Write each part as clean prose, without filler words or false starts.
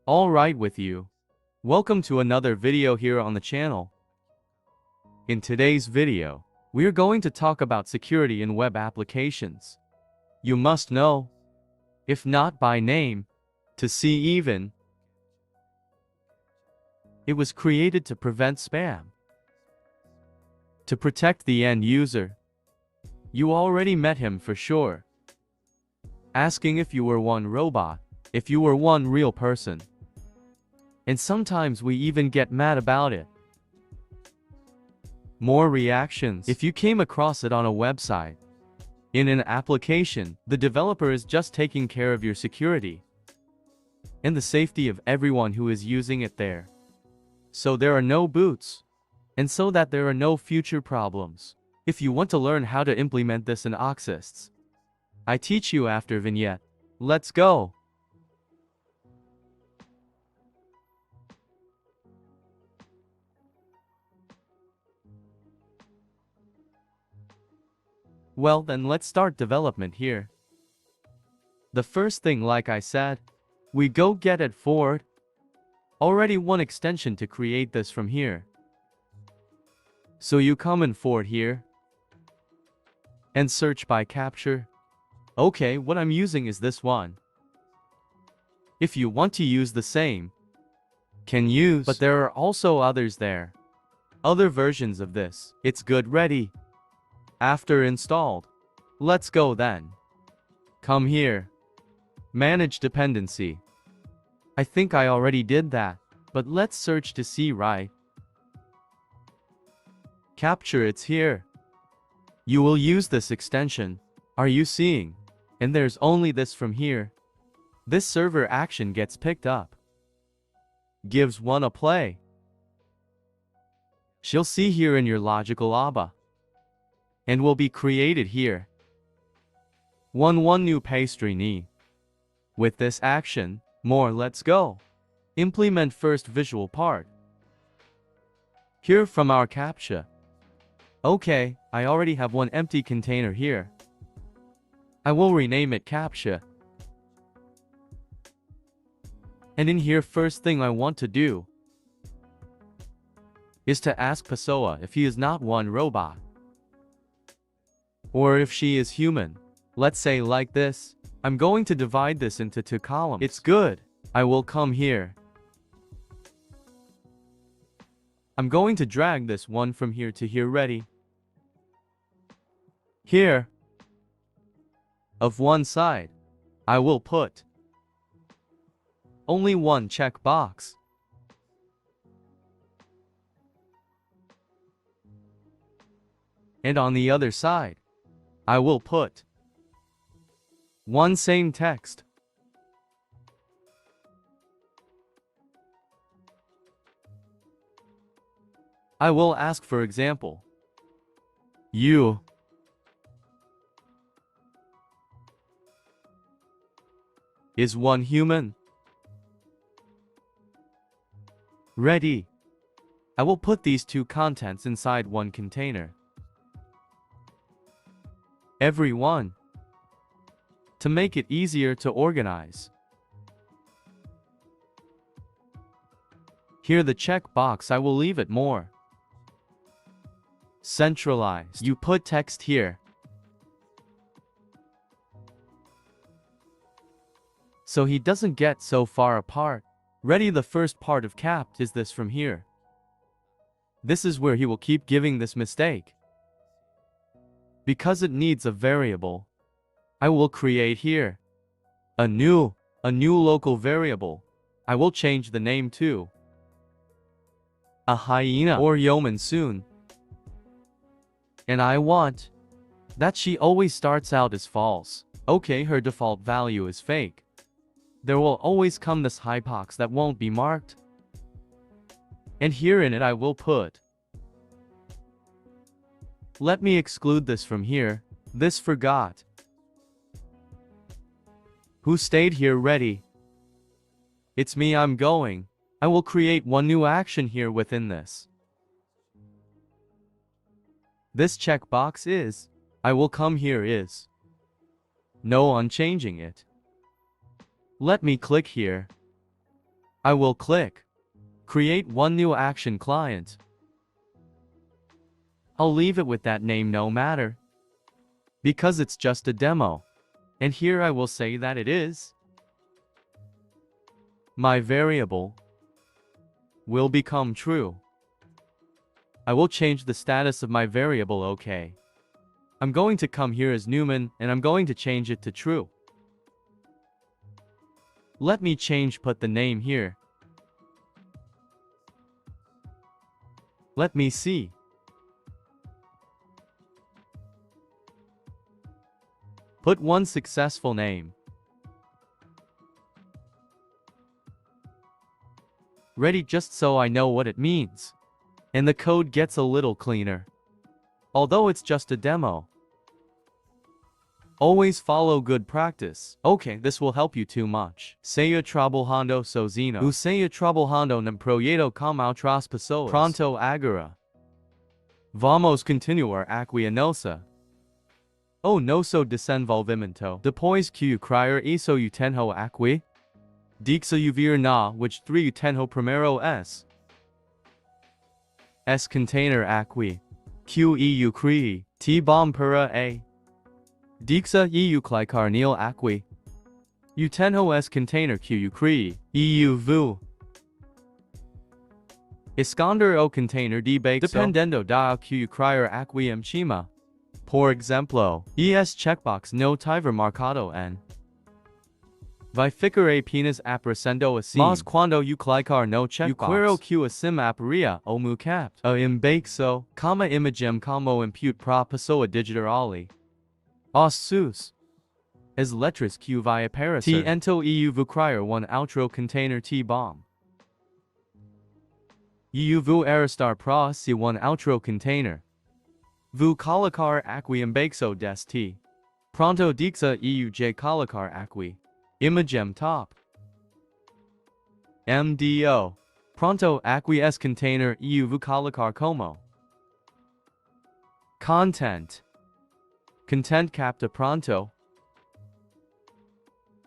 All right with you. Welcome to another video here on the channel. In today's video, we're going to talk about security in web applications. You must know, if not by name, to see even. It was created to prevent spam, to protect the end user. You already met him for sure. Asking if you were one robot, if you were one real person. And sometimes we even get mad about it. More reactions if you came across it on a website. In an application, the developer is just taking care of your security and the safety of everyone who is using it there. So there are no boots, and so that there are no future problems. If you want to learn how to implement this in OutSystems, I teach you after vignette. Let's go! Well then let's start development here. The first thing, like I said, we go get it forward. Already one extension to create this from here. So you come in forward here and search by CAPTCHA. Okay, what I'm using is this one. If you want to use the same, can use, but there are also others there. Other versions of this. It's good ready. After installed, let's go then. Come here. Manage dependency. I think I already did that, but let's search to see, right? CAPTCHA, it's here. You will use this extension. Are you seeing? And there's only this from here. This server action gets picked up. Gives one a play. She'll see here in your logical ABA. And will be created here. One new pastry knee. With this action, more, let's go. Implement first visual part. Here from our CAPTCHA. Okay, I already have one empty container here. I will rename it CAPTCHA. And in here, first thing I want to do is to ask Pessoa if he is not one robot. Or if she is human. Let's say like this. I'm going to divide this into 2 columns. It's good. I will come here. I'm going to drag this one from here to here, ready. Here, of one side, I will put only one checkbox. And on the other side, I will put one same text. I will ask, for example, you is one human? Ready. I will put these 2 contents inside one container. Every one. To make it easier to organize. Here the checkbox, I will leave it more centralized. You put text here. So he doesn't get so far apart. Ready, the first part of CAPT is this from here. This is where he will keep giving this mistake. Because it needs a variable, I will create here a new local variable. I will change the name to a hyena or yeoman soon. And I want that she always starts out as false. Okay, her default value is fake. There will always come this hypox that won't be marked. And here in it I will put. Let me exclude this from here. This forgot. Who stayed here, ready? It's me, I'm going. I will create one new action here within this. This checkbox is. I will come here is. No, unchanging it. Let me click here. I will click create one new action client. I'll leave it with that name no matter, because it's just a demo. And here I will say that it is my variable will become true. I will change the status of my variable OK. I'm going to come here as Newman and I'm going to change it to true. Let me put the name here. Let me see. Put one successful name. Ready, just so I know what it means. And the code gets a little cleaner. Although it's just a demo. Always follow good practice. Okay, this will help you too much. Saya trabajando sozinho. Usaya trabajando num proyecto com outras pessoas. Pronto agora. Vamos continuar aqui a nossa. O nosso desenvolvimento. Depois que criar isso eu tenho aqui. Dixa eu vir na which 3 eu tenho primeiro S container aqui. Q eu crie. T bom para A. Dixa eu clicar nele aqui. Eu tenho S container Q eu crie. Eu vou esconder o container de baixo. Dependendo da que eu criar aqui em cima. Por exemplo, ES checkbox no tiver marcado N. Vai ficar apenas aparecendo assim. Mas quando eu clicar no checkbox, eu quero que assim apareça o meu capt. Embaixo, como imagem como input para pessoa digitar ali. Os seus. As letras que vai aparecer. T ento eu vou criar one outro container T bomb. Eu vou arrastar para si one outro container. Vou colocar aqui embaixo deste. Pronto dixa eu já colocar aqui. Imagem top. MDO. Pronto aqui S container eu vou colocar como. Content. Content capta pronto.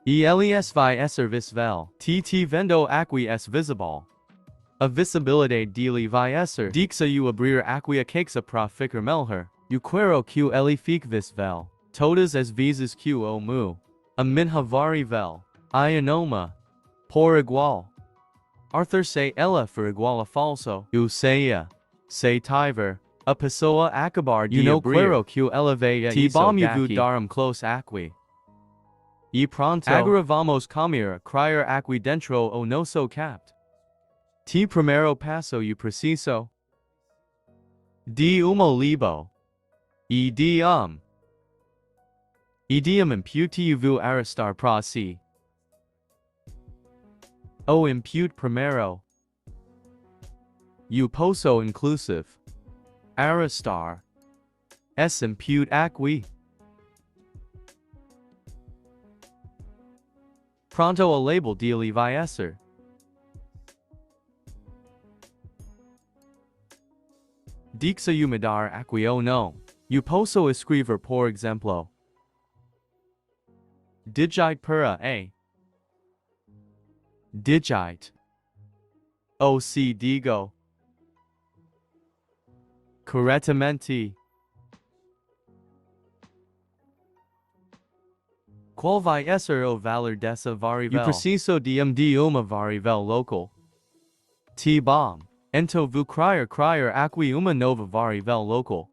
ELES vai ser visível. TT vendo aqui S visible. A visibilidade dele vai ser. Dixa eu abrir aqui a caixa para ficar melhor. Eu quero que ele fique visível. Todas as vezes que o mu. A minha variável. Ianoma. Por igual. Arthur se ela for igual a falso. Eu seia. Se tiver. A pessoa acabar de abrir. Eu não quero que ela veja isso daqui. T-bom eu vou dar close aqui. E pronto. Agora vamos comer criar aqui dentro o nosso capt. T primeiro passo eu preciso de libo. Idiom. Idiom impute eu vou arrastar para si. O impute primeiro. Eu posso inclusive arrastar. S impute aqui. Pronto a label dele vai ser. Dixa eu mudar aqui ou não. Eu posso escrever por exemplo. Digite para A. Digite. O se digo. Corretamente. Qual vai ser o valor dessa variável? Eu preciso de uma variável local. T-bom. Então vou criar aqui uma nova variável local.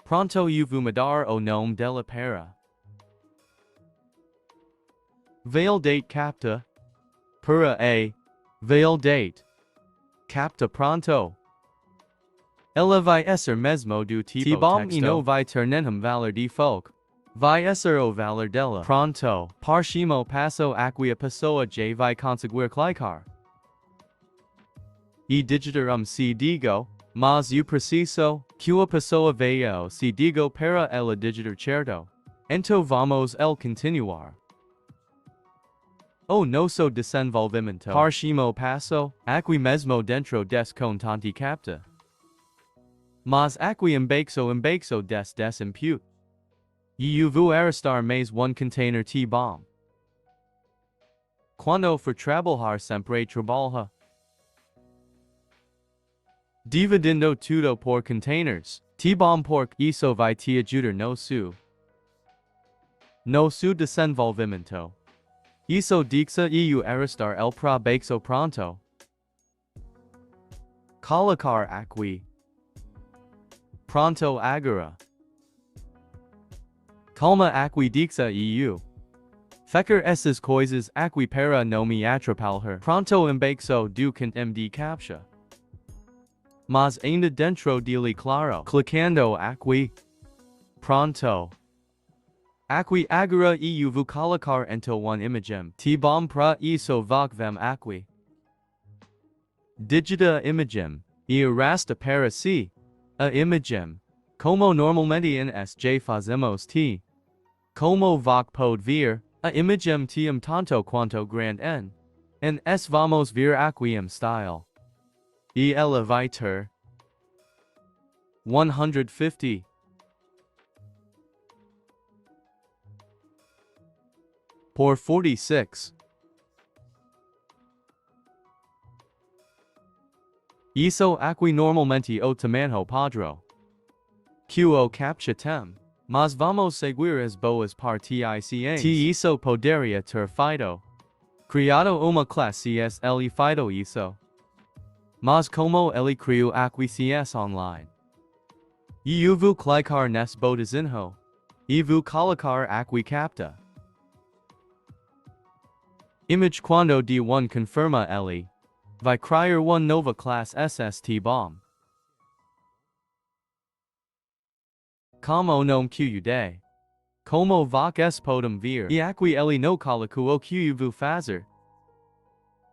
Pronto eu vou mudar o nome dela para validate captcha. Para A. Validate. Captcha pronto. Ela vai ser mesmo do tipo T-bom texto. E não vai ter nenhum valor de folk. Vai ser o valor dela. Pronto. Próximo passo aqui a pessoa já vai conseguir clicar. E digitar se digo, mas eu preciso que a pessoa veja o se digo para ela digitar certo. Então vamos continuar. O nosso desenvolvimento. Próximo passo, aqui mesmo dentro desse constante captcha. Mas aqui embaixo desse impute. E eu vou arrastar mais one container T-bom. Quando for trabalhar sempre trabalha. Dividendo tudo por containers. T-bomb pork isso vai te ajudar no su desenvolvimento. Isso dixa eu arrestar el probaxo pronto. Colocar aqui. Pronto agora. Calma aqui dixa eu. Fecker essas coisas aqui para não me atrapalhar. Pronto embaixo do md CAPTCHA. Mas ainda dentro dele claro. Clicando aqui. Pronto. Aqui agora eu vou colocar então one imagem. T-bomb para isso vem aqui. Digita imagem. E arrasta para si. A imagem. Como normalmente em SJ fazemos T. Como pode ver. A imagem tiem tanto quanto grande en vamos ver aqui style. E ela vai ter 150 por 46. Isso aqui normalmente o tamanho padrão. O CAPTCHA tem. Mas vamos seguir as boas partes. Te isso poderia ter feito. Criado uma classe ele feito isso. Mas como ele criou aqui CS online. Eu vou clicar nesse botãozinho. E vou colocar aqui CAPTCHA. Image quando de one confirma ele. Vai criar one nova classe SST bomb. Como não cuide. Como vocês podem ver. E aqui ele no colocou o que eu vou fazer.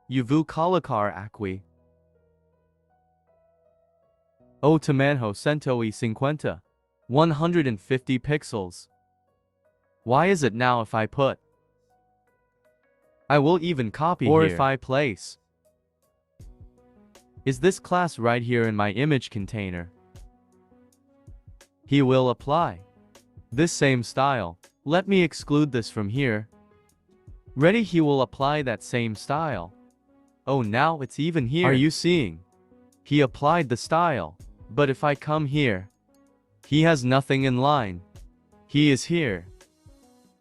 Eu vou colocar aqui. O tamanho 150. 150 pixels. Why is it now if I put? I will even copy or here. If I place. Is this class right here in my image container? He will apply this same style. Let me exclude this from here. Ready? He will apply that same style. Oh, now it's even here. Are you seeing? He applied the style. But if I come here, he has nothing in line. He is here.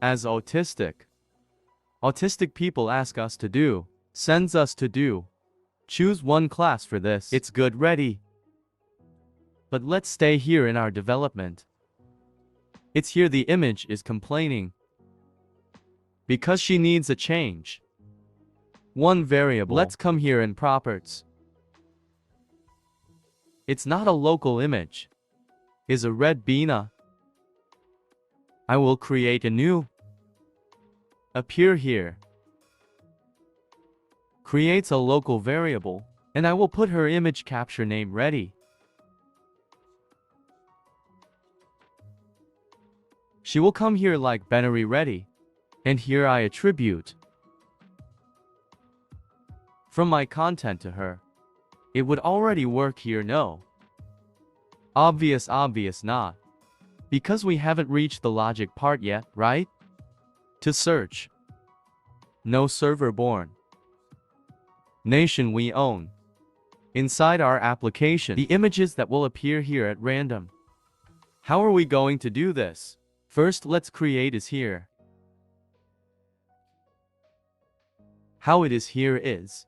As autistic. Autistic people ask us to do, sends us to do. Choose one class for this. It's good. Ready. But let's stay here in our development. It's here the image is complaining. Because she needs a change. One variable. Let's come here in properties. It's not a local image. Is a red bina. I will create a new. Appear here. Creates a local variable. And I will put her image capture name ready. She will come here like binary ready. And here I attribute. From my content to her. It would already work here, no? Obvious not. Because we haven't reached the logic part yet, right? To search. No server born. Nation we own. Inside our application, the images that will appear here at random. How are we going to do this? First, let's create is here. How it is here is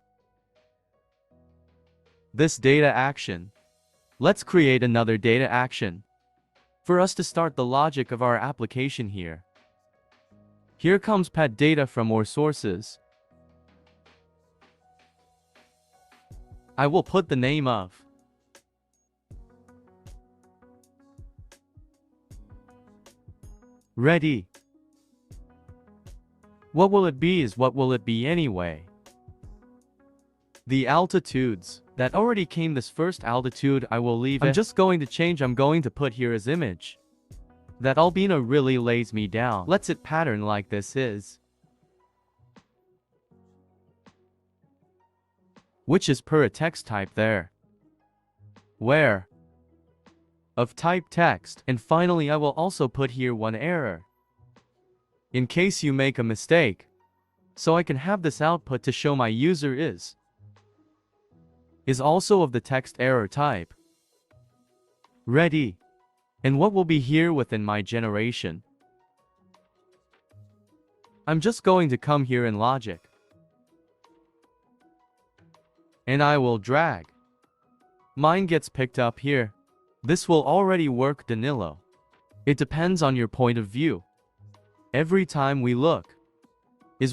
this data action. Let's create another data action for us to start the logic of our application here. Here comes pet data from our sources. I will put the name of ready. What will it be is what will it be anyway? The altitudes that already came. This first altitude I will leave. I'm just going to change. I'm going to put here as image. That albino really lays me down. Let's it pattern like this is. Which is per a text type there. Where? Of type text. And finally I will also put here one error. In case you make a mistake. so I can have this output to show my user is also of the text error type. Ready. And what will be here within my generation? I'm just going to come here in logic. And I will drag. Mine gets picked up here. This will already work, Danilo. It depends on your point of view. Every time we look,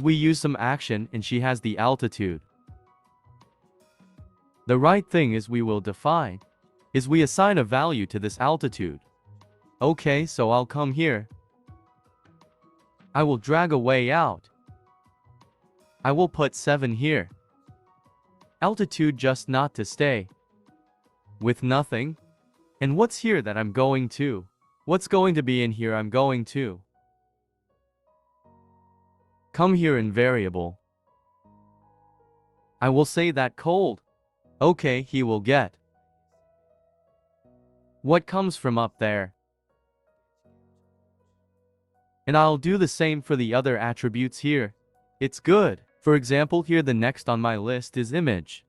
we use some action and she has the altitude. The right thing is we will define, we assign a value to this altitude. Okay, so I'll come here. I will drag a way out. I will put 7 here. Altitude just not to stay with nothing. And what's here that I'm going to? What's going to be in here I'm going to? Come here in variable. I will say that cold. Okay, he will get. What comes from up there? And I'll do the same for the other attributes here. It's good. For example, here the next on my list is image.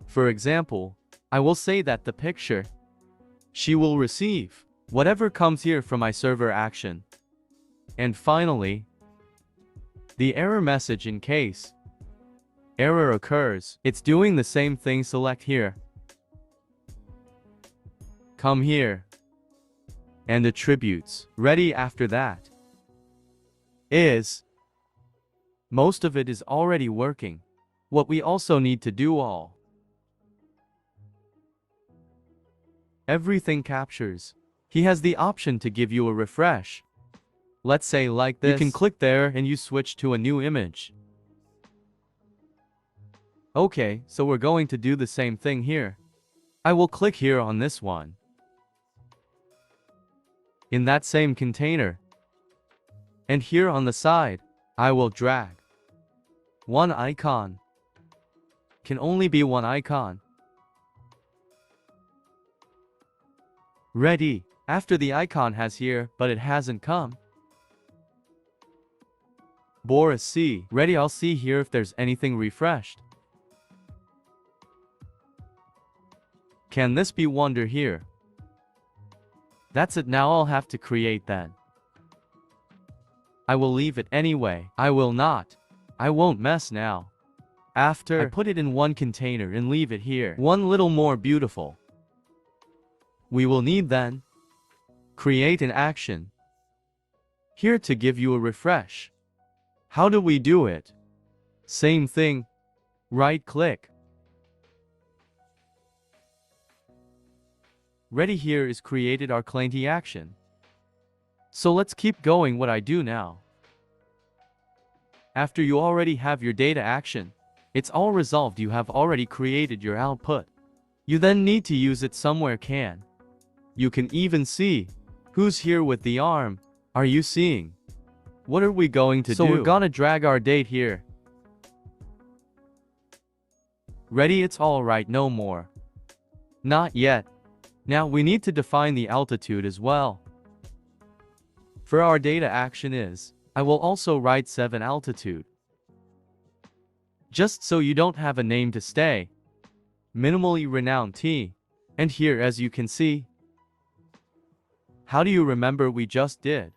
For example, I will say that the picture, she will receive whatever comes here from my server action. And finally, the error message in case error occurs, it's doing the same thing. Select here. Come here. And attributes. Ready after that. Most of it is already working. What we also need to do everything captures. He has the option to give you a refresh. Let's say like this. You can click there and you switch to a new image. Okay, so we're going to do the same thing here. I will click here on this one. In that same container. And here on the side, I will drag one icon. Can only be one icon. Ready. After the icon has here, but it hasn't come. Boris C. Ready, I'll see here if there's anything refreshed. Can this be wonder here? That's it, now I'll have to create then. I will leave it anyway. I will not. I won't mess now. After I put it in one container and leave it here. One little more beautiful. We will need then create an action here to give you a refresh. How do we do it? Same thing. Right click. Ready, here is created our clienty action. So let's keep going. What I do now. After you already have your data action, it's all resolved, you have already created your output. You then need to use it somewhere. You can even see who's here with the arm. Are you seeing? What are we going to do? So we're gonna drag our date here. Ready, it's all right, no more. Not yet. Now we need to define the altitude as well. For our data action I will also write 7 altitude. Just so you don't have a name to stay. Minimally renowned T. And here, as you can see. How do you remember we just did?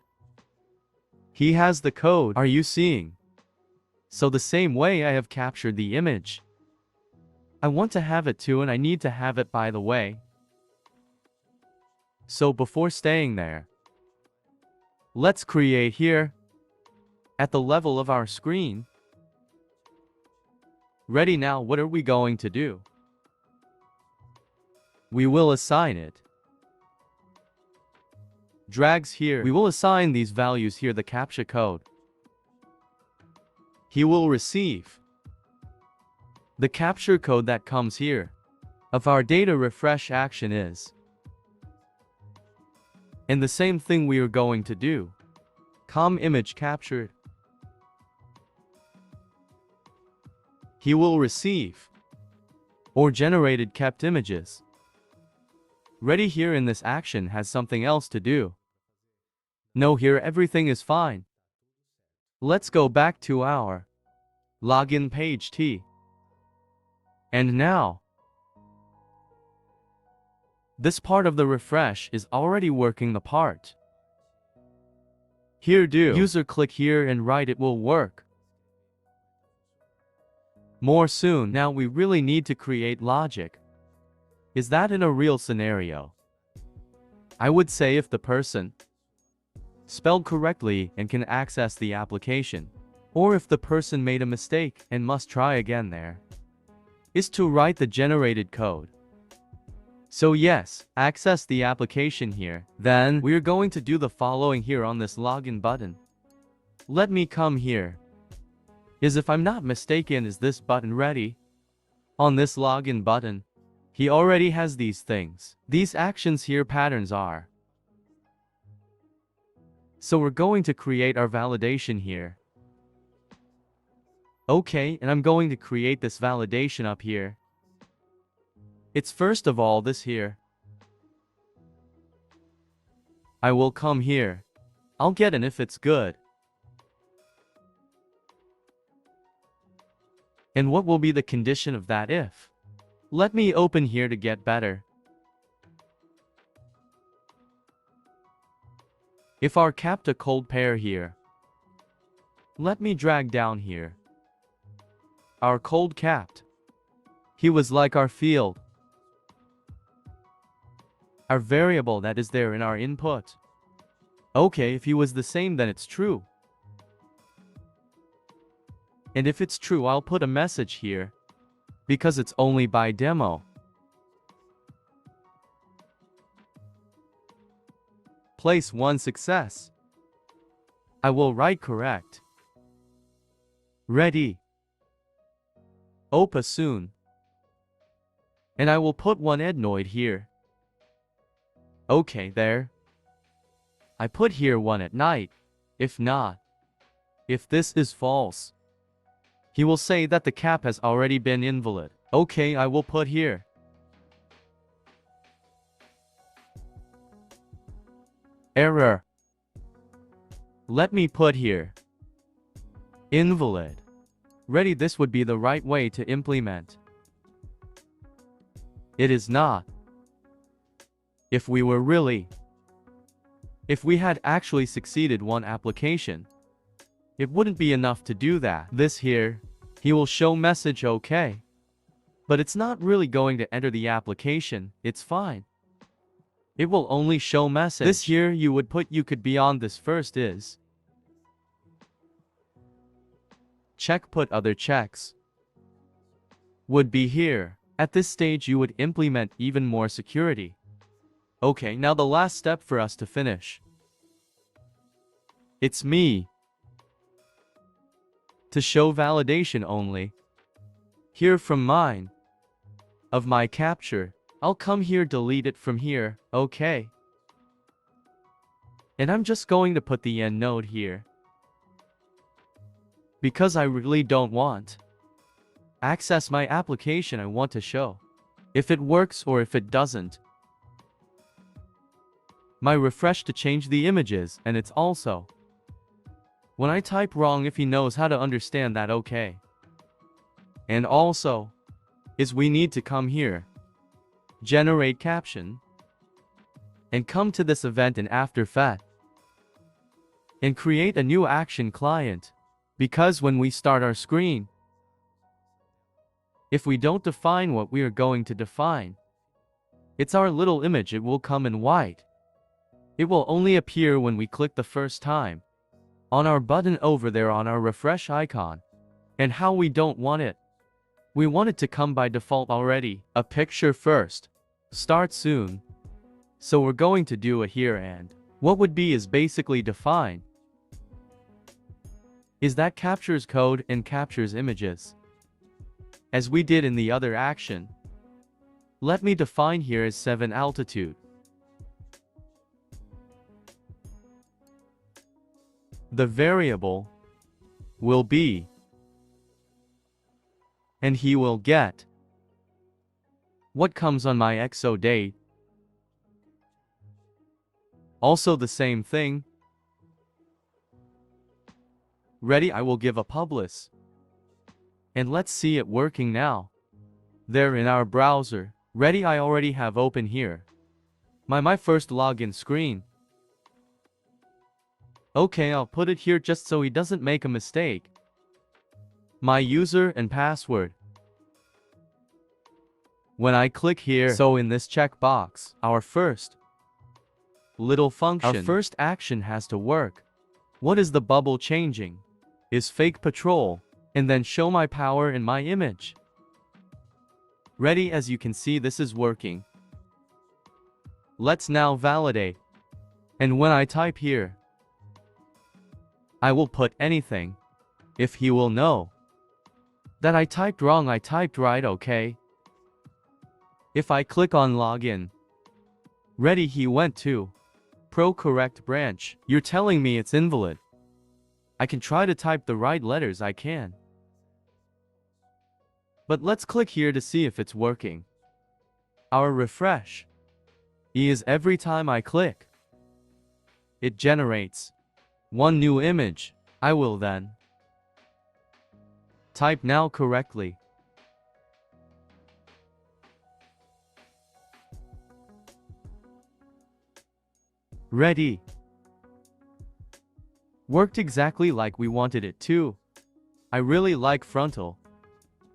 He has the code. Are you seeing? So the same way I have captured the image. I want to have it too, and I need to have it by the way. So before staying there, let's create here at the level of our screen. Ready, now what are we going to do? We will assign it. Drags here. We will assign these values here, the CAPTCHA code. He will receive the capture code that comes here of our data refresh action And the same thing we are going to do. Image captured. He will receive or generated kept images. Ready, here in this action has something else to do. No, here everything is fine. Let's go back to our login page T. And now, this part of the refresh is already working the part. Here do user click here and write, it will work. More soon. Now we really need to create logic. Is that in a real scenario? I would say if the person spelled correctly and can access the application, or if the person made a mistake and must try again, there is to write the generated code. So yes, access the application here. Then we're going to do the following here on this login button. Let me come here. If I'm not mistaken, is this button ready? On this login button, he already has these things. These actions here patterns are. So we're going to create our validation here. Okay, and I'm going to create this validation up here. It's first of all this here. I will come here. I'll get an if it's good. And what will be the condition of that if? Let me open here to get better. If our CAPTCHA cold pair here. Let me drag down here. Our cold capped. He was like our field. Our variable that is there in our input. Okay, if he was the same, then it's true. And if it's true, I'll put a message here, because it's only by demo. Place 1 success. I will write correct. Ready. Opa soon. And I will put 1 adenoid here. Okay, there. I put here 1 at night. If not, if this is false, he will say that the cap has already been invalid. Okay, I will put here. Error. Let me put here. Invalid. Ready, this would be the right way to implement. It is not. If we had actually succeeded one application, it wouldn't be enough to do that. This here, he will show message okay. But it's not really going to enter the application, it's fine. It will only show message. This here you would put you could be on this first is. Check put other checks. Would be here. At this stage you would implement even more security. Okay, now the last step for us to finish. It's me. To show validation only. Here from mine. Of my capture. I'll come here, delete it from here, okay. And I'm just going to put the end node here. Because I really don't want. Access my application, I want to show. If it works or if it doesn't. My refresh to change the images, and it's also. When I type wrong, if he knows how to understand that, okay. And also, is we need to come here. Generate caption. And come to this event in After Effects. And create a new action client. Because when we start our screen, if we don't define what we are going to define, it's our little image, it will come in white. It will only appear when we click the first time. On our button over there on our refresh icon. And how we don't want it. We want it to come by default already. A picture first. Start soon. So we're going to do it here, and what would be is basically define. Is that captures code and captures images. As we did in the other action. Let me define here as 7 altitude. The variable will be, and he will get what comes on my exo date. Also the same thing. Ready, I will give a publish. And let's see it working now. There in our browser. Ready, I already have open here. My first login screen. Okay, I'll put it here just so he doesn't make a mistake. My user and password. When I click here, so in this checkbox, our first little function, our first action has to work. What is the bubble changing? Is fake patrol, and then show my power in my image. Ready, as you can see, this is working. Let's now validate. And when I type here, I will put anything. If he will know that I typed wrong, I typed right, okay? If I click on login, ready, he went to Pro Correct branch. You're telling me it's invalid. I can try to type the right letters, I can. But let's click here to see if it's working. Our refresh is every time I click, it generates one new image. I will then type now correctly. Ready. Worked exactly like we wanted it to. I really like frontal.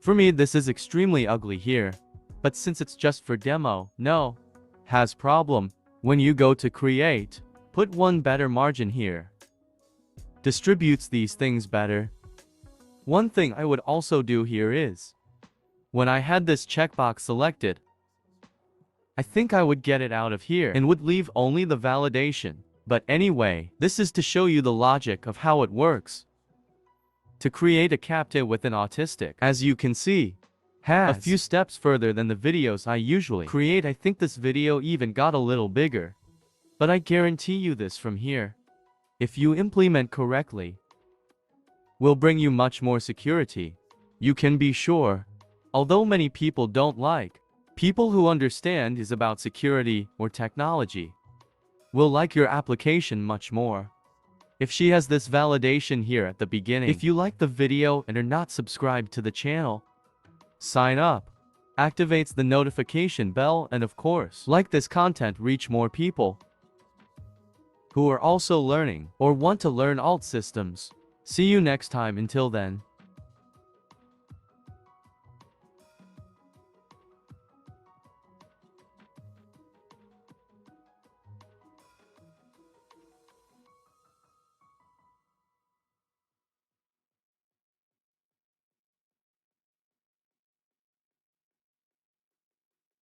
For me, this is extremely ugly here, but since it's just for demo, no. Has problem. When you go to create, put one better margin here. Distributes these things better. One thing I would also do here is, when I had this checkbox selected, I think I would get it out of here and would leave only the validation. But anyway, this is to show you the logic of how it works. To create a CAPTCHA with an autistic, as you can see, has a few steps further than the videos I usually create. I think this video even got a little bigger. But I guarantee you this from here, if you implement correctly, will bring you much more security. You can be sure, although many people don't like, people who understand is about security or technology, will like your application much more. If she has this validation here at the beginning. If you like the video and are not subscribed to the channel, sign up, activates the notification bell, and of course, like this content reach more people who are also learning or want to learn OutSystems. See you next time. Until then.